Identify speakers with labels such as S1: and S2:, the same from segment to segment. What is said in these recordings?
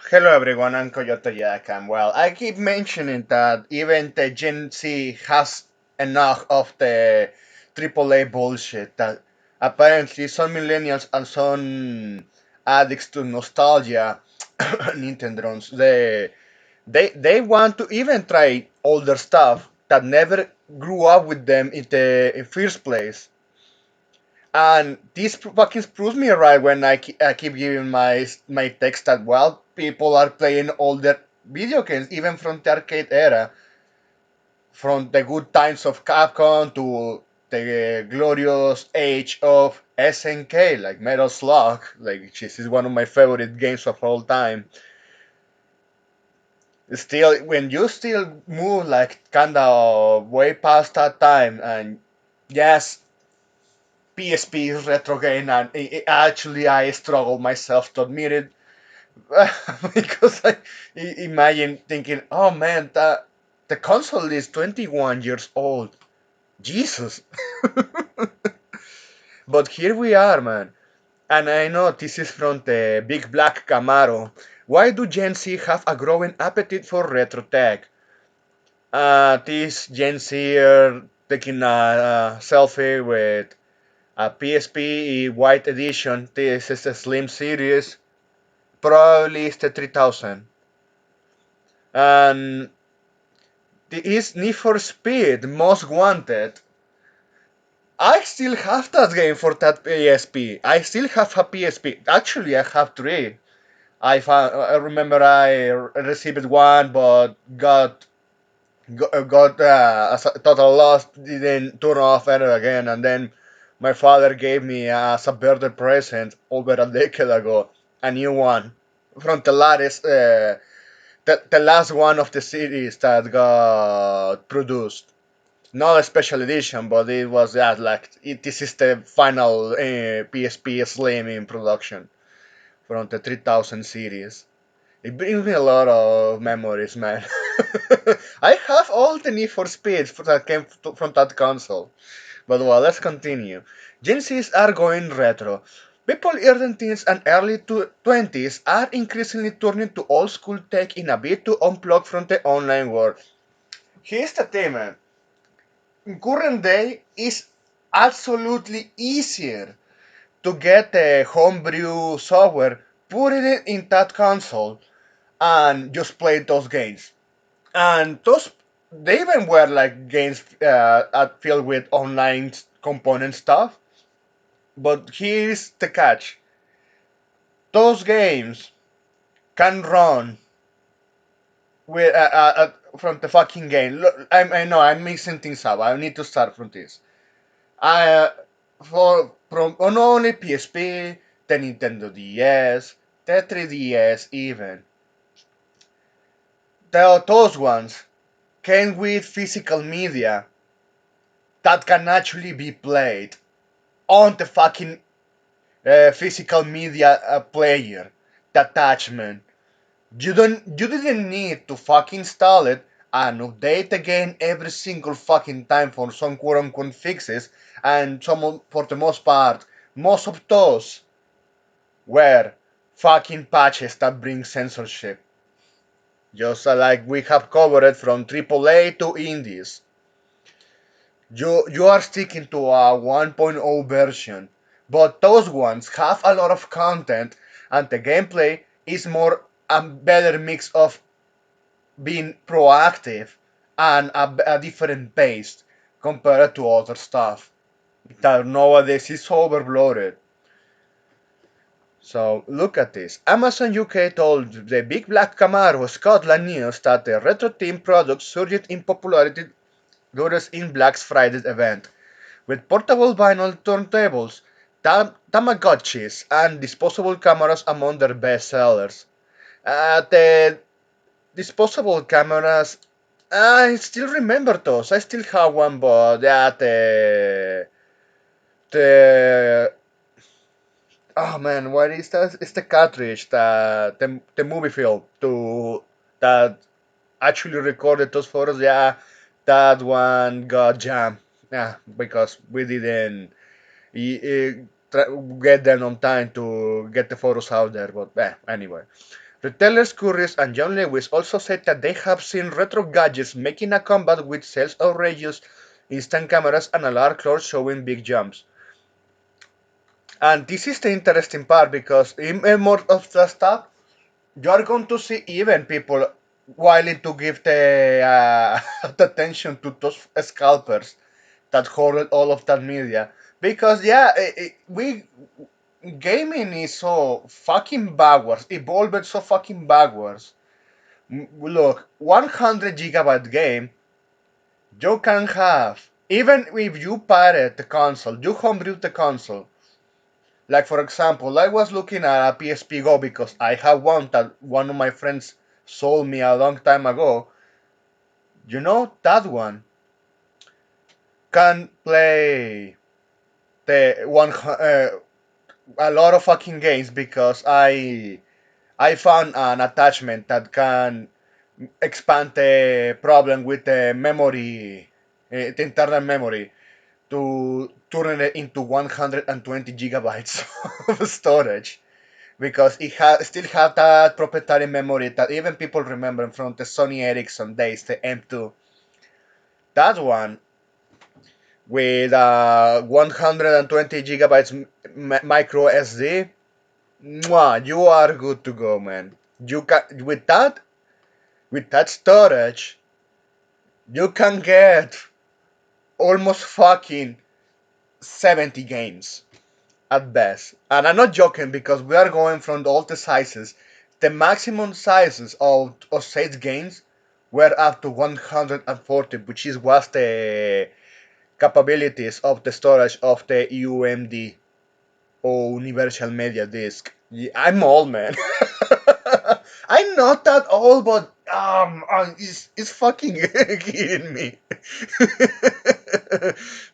S1: Hello everyone, I'm Coyote Yak, and well, I keep mentioning that even the Gen Z has enough of the AAA bullshit that apparently some millennials and some addicts to nostalgia, Nintendrons, they want to even try older stuff that never grew up with them in the in first place. And this fucking proves me right when I keep giving my text that, well, people are playing older video games, even from the arcade era, from the good times of Capcom to the glorious age of SNK, like Metal Slug, like which is one of my favorite games of all time. Still, when you still move like kinda way past that time, and yes, PSP is retro game, and actually I struggle myself to admit it because imagine thinking, oh man, the console is 21 years old. Jesus. But here we are, man. And I know this is from the Big Black Camaro. Why do Gen Z have a growing appetite for retro tech? This Gen Z are taking a selfie with a PSP White Edition. This is a Slim Series. Probably it's the 3000. And this is Need for Speed Most Wanted. I still have that game for that PSP. I still have a PSP. Actually, I have three. I remember I received one, but got as a total loss. Didn't turn off ever again, and then my father gave me as a birthday present over a decade ago a new one from the latest, the last one of the series that got produced. Not a special edition, but it was that this is the final PSP Slim in production from the 3000 series. It brings me a lot of memories, man. I have all the Need for Speeds that came from that console. But well, let's continue. Gen Zs are going retro. People in their teens and early 20s are increasingly turning to old school tech in a bid to unplug from the online world. Here's the thing, man. In current day, it's absolutely easier to get a homebrew software, put it in that console, and just play those games. And those, they even were like games filled with online component stuff. But here's the catch: those games can run with from the fucking game. Look, I know I'm mixing things up. I need to start from this. I for from not only PSP, the Nintendo DS, the 3DS, even those ones came with physical media that can actually be played on the fucking physical media player, the attachment. You didn't need to fucking install it and update again every single fucking time for some quote unquote fixes, and for the most part, most of those were fucking patches that bring censorship. Just like we have covered from AAA to indies. You are sticking to a 1.0 version, but those ones have a lot of content, and the gameplay is more a better mix of being proactive and a different pace compared to other stuff that nowadays is overloaded. So look at this. Amazon UK told the Big Black Camaro Scotland News that the retro themed product surged in popularity during in Black Friday's event, with portable vinyl turntables, Tamagotchis, and disposable cameras among their best sellers. The disposable cameras, I still remember those. I still have one, but yeah, the oh man, what is that? It's the cartridge, the movie film to that actually recorded those photos. Yeah, that one got jammed. Yeah, because we didn't get them on time to get the photos out there. But anyway, Retailers Curious and John Lewis also said that they have seen retro gadgets making a comeback with sales outrageous instant cameras and alarm clocks showing big jumps. And this is the interesting part because in more of the stuff, you are going to see even people willing to give the, the attention to those scalpers that hoarded all of that media. Because yeah, we gaming is so fucking backwards, evolved so fucking backwards. Look, 100 gigabyte game you can have even if you pirate the console, you homebrew the console. Like for example, I was looking at a PSP Go because I have one that one of my friends sold me a long time ago. You know that one can play the one a lot of fucking games because I found an attachment that can expand the problem with the memory, the internal memory, to turn it into 120 gigabytes of storage because it still have that proprietary memory that even people remember from the Sony Ericsson days, the M2. That one with 120 gigabytes micro SD, mwah, you are good to go, man. You can with that storage, you can get almost fucking 70 games at best. And I'm not joking because we are going from all the sizes. The maximum sizes of 6 games were up to 140, which is was the capabilities of the storage of the UMD or Universal Media Disc. Yeah, I'm old, man. I'm not that old, but it's fucking kidding me.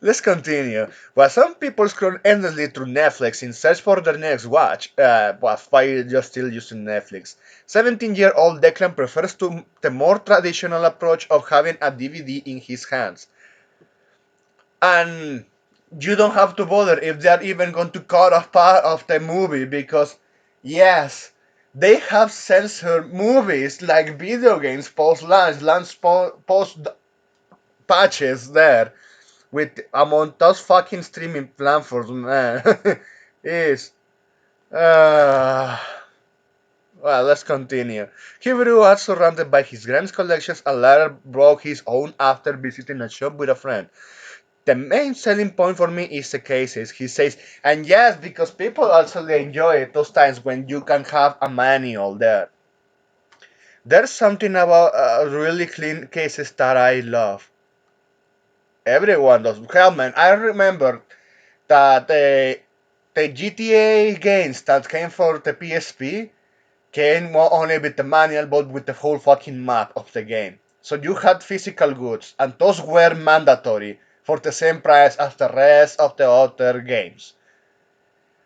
S1: Let's continue. While some people scroll endlessly through Netflix in search for their next watch, why you're still using Netflix? 17-year-old Declan prefers the more traditional approach of having a DVD in his hands. And you don't have to bother if they're even going to cut off part of the movie because, yes, they have censored movies like video games post post patches there with among those fucking streaming platforms, man. is uh, well, let's continue. He grew up surrounded by his grand collections and later broke his own after visiting a shop with a friend. The main selling point for me is the cases, he says. And yes, because people also enjoy it those times when you can have a manual there. There's something about really clean cases that I love. Everyone does. Hell, man, I remember that the GTA games that came for the PSP came not only with the manual but with the whole fucking map of the game. So you had physical goods, and those were mandatory for the same price as the rest of the other games.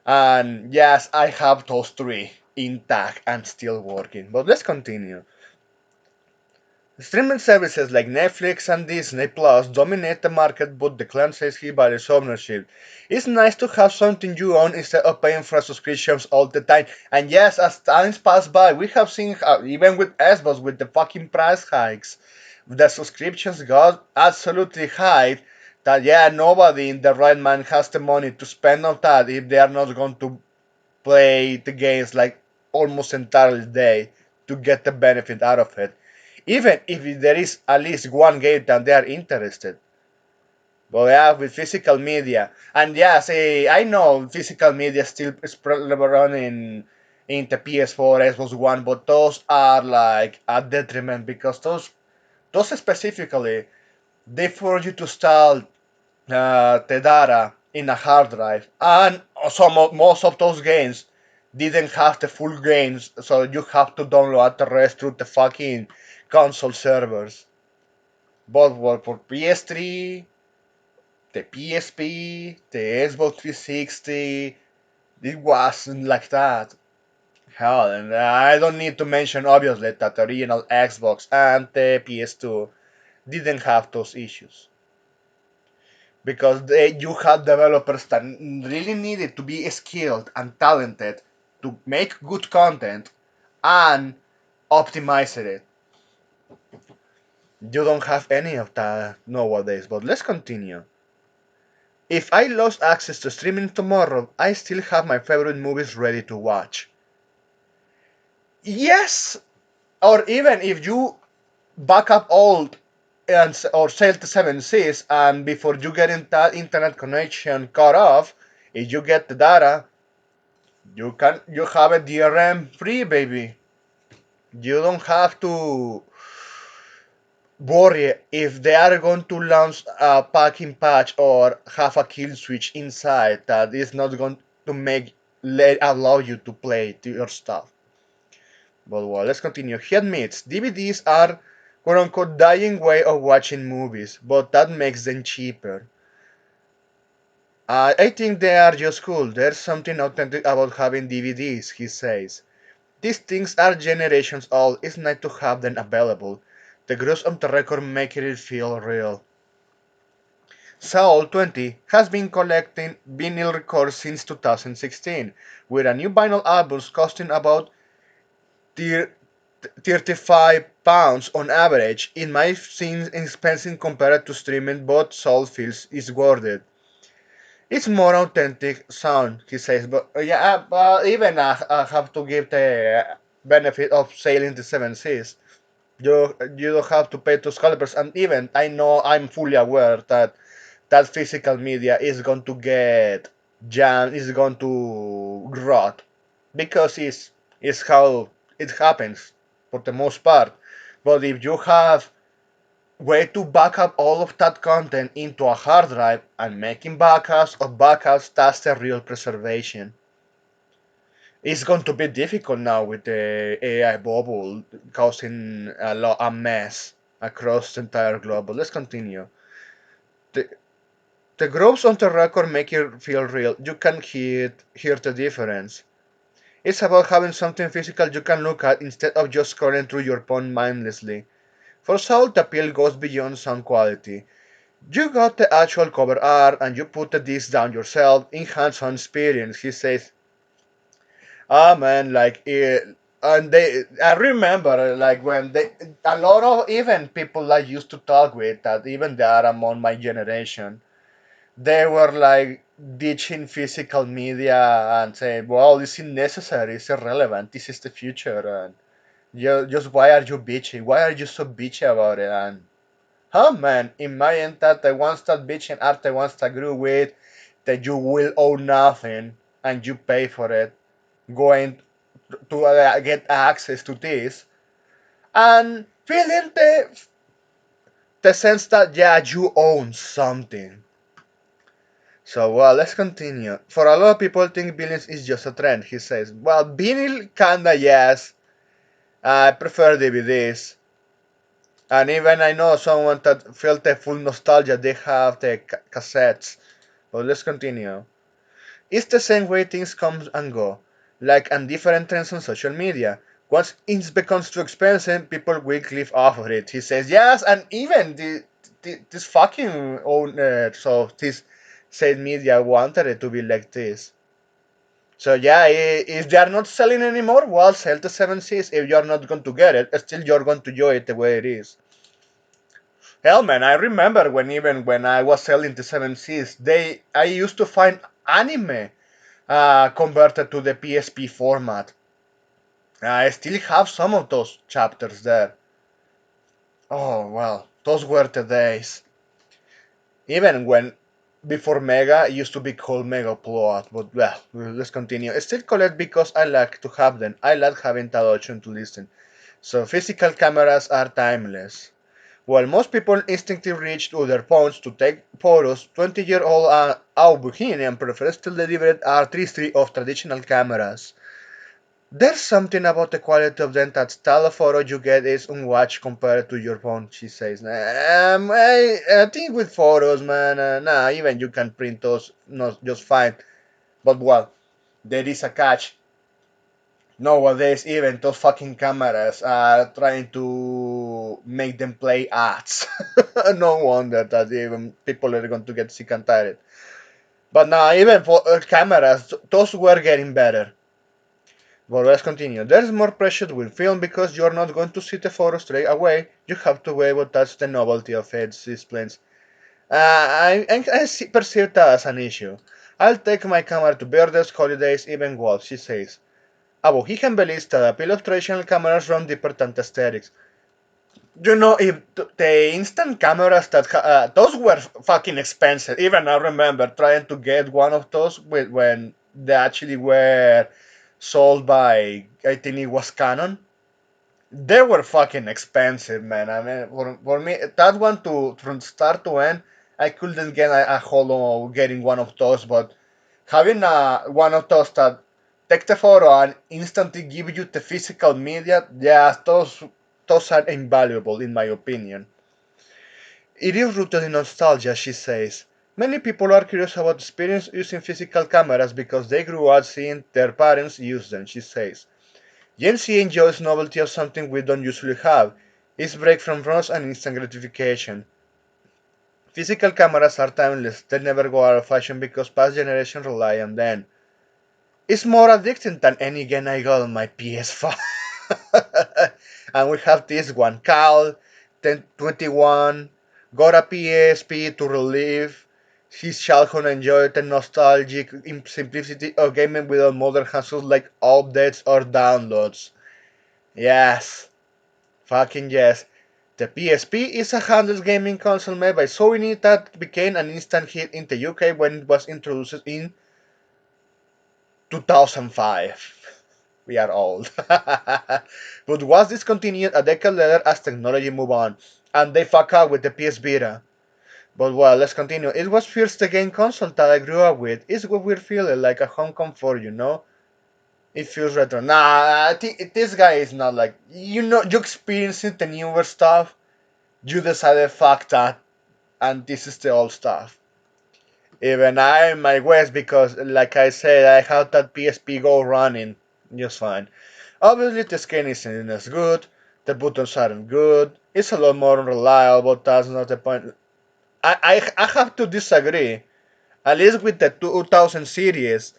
S1: And yes, I have those three intact and still working. But let's continue. Streaming services like Netflix and Disney Plus dominate the market, but the clan says he values ownership. It's nice to have something you own instead of paying for subscriptions all the time. And yes, as times pass by, we have seen how, even with Xbox, with the fucking price hikes, the subscriptions got absolutely high. That yeah, nobody in the right mind has the money to spend on that if they are not going to play the games like almost entirely day to get the benefit out of it. Even if there is at least one game that they are interested. But yeah, with physical media. And yeah, say I know physical media still is running in the PS4, Xbox One, but those are like a detriment because those specifically they force you to install the data in a hard drive, and most of those games didn't have the full games, so you have to download the rest through the fucking console servers. Both for PS3, the PSP, the Xbox 360, it wasn't like that. Hell, and I don't need to mention obviously that the original Xbox and the PS2 didn't have those issues. Because you had developers that really needed to be skilled and talented to make good content and optimized it. You don't have any of that nowadays, but let's continue. If I lost access to streaming tomorrow, I still have my favorite movies ready to watch. Yes, or even if you back up old or sail to seven seas, and before you get in that internet connection cut off, if you get the data, you have a DRM free, baby. You don't have to worry if they are going to launch a packing patch or have a kill switch inside that is not going to make allow you to play your stuff. But well, let's continue. He admits DVDs are quote unquote dying way of watching movies, but that makes them cheaper. I think they are just cool. There's something authentic about having DVDs, he says. These things are generations old. It's nice to have them available. The grooves on the record make it feel real. Saul 20 has been collecting vinyl records since 2016, with a new vinyl albums costing about 35 pounds on average. It might seem expensive compared to streaming, but Saul feels it's worth it. It's more authentic sound, he says, but yeah, but even I have to give the benefit of sailing the seven seas. You don't have to pay to scalpers, and even I know I'm fully aware that that physical media is going to get jammed, is going to rot, because it's how it happens for the most part. But if you have way to back up all of that content into a hard drive and making backups of backups, that's the real preservation. It's going to be difficult now with the AI bubble causing a mess across the entire globe. But let's continue. The, the grooves on the record make it feel real. You can hear the difference. It's about having something physical you can look at instead of just scrolling through your phone mindlessly. For Saul, the appeal goes beyond sound quality. You got the actual cover art and you put the disc down yourself in hands-on experience. He says, "Ah man, like and I remember like when a lot of even people I used to talk with that even they are among my generation, they were like ditching physical media and saying, well, it's unnecessary, it's irrelevant, this is the future, and you just why are you bitching? Why are you so bitchy about it?" And huh, man, imagine that the ones that bitching are the ones that grew with that you will owe nothing and you pay for it, going to get access to this and feeling the sense that yeah, you own something. So well, let's continue. For a lot of people, think billions is just a trend. He says, well, vinyl kinda yes. I prefer DVDs. And even I know someone that felt the full nostalgia. They have the cassettes. But let's continue. It's the same way things come and go, like and different trends on social media. Once it becomes too expensive, people will click off of it. He says yes, and even this fucking owner, so this said media wanted it to be like this. So yeah, if they are not selling anymore, well, sell the seven Cs. If you're not going to get it, still you're going to enjoy it the way it is. Hell, man, I remember when even when I was selling the seven Cs, I used to find anime converted to the PSP format. I still have some of those chapters there. Oh, well, those were the days. Even when, before Mega, it used to be called Mega Upload, but well, let's continue. I still collect because I like to have them. I like having that option to listen. So physical cameras are timeless. While most people instinctively reach to their phones to take photos, 20-year-old Aubuhinian prefers to deliberate artistry of traditional cameras. There's something about the quality of them that style of photo you get is unwatched compared to your phone, she says. I think with photos, man, nah, even you can print those not just fine. But well, there is a catch. Nowadays, even those fucking cameras are trying to make them play ads. No wonder that even people are going to get sick and tired. But now, even for cameras, those were getting better. But let's continue. There's more pressure with film because you're not going to see the photo straight away. You have to wait, but that's the novelty of it, disciplines. I perceive that as an issue. I'll take my camera to birthdays, holidays, even golf, she says. Abohican believes that the appeal of traditional cameras run deeper than aesthetics. You know, if the instant cameras those were fucking expensive. Even I remember trying to get one of those when they actually were sold by, I think it was Canon. They were fucking expensive, man. I mean, for me, that one from start to end, I couldn't get a hold of getting one of those, but having one of those that take the photo and instantly give you the physical media, yeah, those are invaluable in my opinion. It is rooted in nostalgia, she says. Many people are curious about experience using physical cameras because they grew up seeing their parents use them, she says. GenZ enjoys novelty of something we don't usually have. It's break from rush and instant gratification. Physical cameras are timeless, they never go out of fashion because past generations rely on them. It's more addicting than any game I got on my PS5. And we have this one, Cal 1021, got a PSP to relive his childhood and enjoy the nostalgic simplicity of gaming without modern hassles like updates or downloads. Yes, fucking yes. The PSP is a handheld gaming console made by Sony that became an instant hit in the UK when it was introduced in 2005. We are old. But was discontinued a decade later as technology moved on, and they fuck up with the PS Vita. But well, let's continue. It was first the game console that I grew up with. It's what we're feeling like a home comfort, you know? It feels retro. Nah, I think this guy is not like, you know, you experiencing the newer stuff, you decided fuck that, and this is the old stuff. Even I am my West because, like I said, I have that PSP Go running just fine. Obviously, the skin isn't as good, the buttons aren't good, it's a lot more unreliable, but that's not the point. I have to disagree, at least with the 2000 series.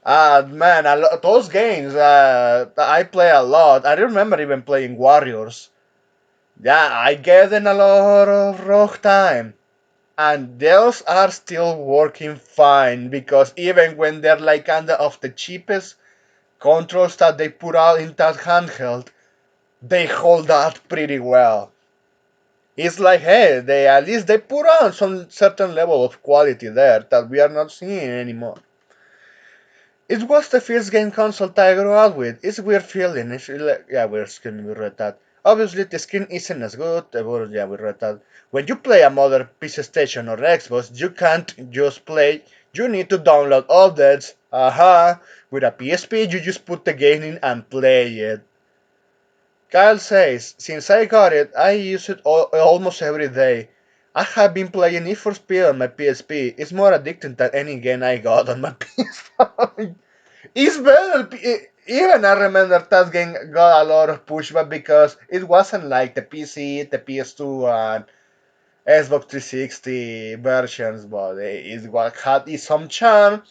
S1: Man, those games, I play a lot. I remember even playing Warriors. Yeah, I gave them a lot of rough time. And those are still working fine because even when they're like kind of the cheapest controls that they put out in that handheld, they hold up pretty well. It's like, hey, they at least they put on some certain level of quality there that we are not seeing anymore. It was the first game console that I grew up with. It's weird feeling. Yeah, we're screaming, we read that. Obviously, the skin isn't as good. Yeah, we read that. When you play a modern PC Station or Xbox, you can't just play. You need to download updates. Aha! With a PSP, you just put the game in and play it. Kyle says, since I got it, I use it almost every day. I have been playing Need for Speed on my PSP. It's more addicting than any game I got on my PS5. It's better. Even I remember that game got a lot of pushback because it wasn't like the PC, the PS2, and Xbox 360 versions, but had some charm.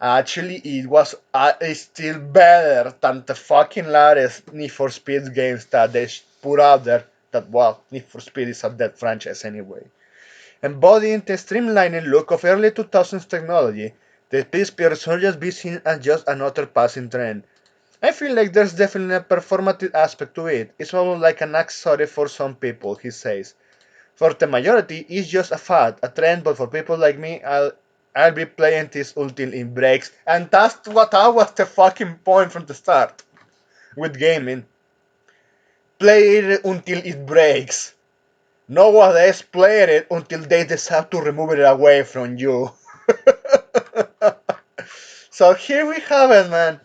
S1: Actually, it was it's still better than the fucking latest Need for Speed games that they put out there. That well, Need for Speed is a dead franchise anyway. Embodying the streamlining look of early 2000s technology, the PSP resurgence be seen as just another passing trend. I feel like there's definitely a performative aspect to it. It's almost like an accessory for some people, he says. For the majority, it's just a fad, a trend, but for people like me, I'll be playing this until it breaks. And that's what I was the fucking point from the start with gaming. Play it until it breaks. Nowadays, play it until they decide to remove it away from you. So here we have it, man.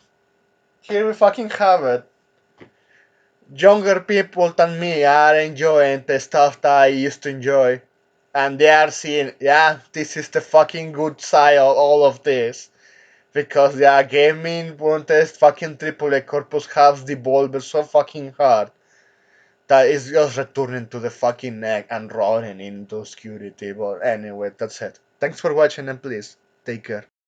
S1: Here we fucking have it. Younger people than me are enjoying the stuff that I used to enjoy. And they are seeing, yeah, this is the fucking good side of all of this. Because yeah, gaming wanted fucking AAA corpus has devolved so fucking hard that it's just returning to the fucking neck and rolling into obscurity. But anyway, that's it. Thanks for watching and please take care.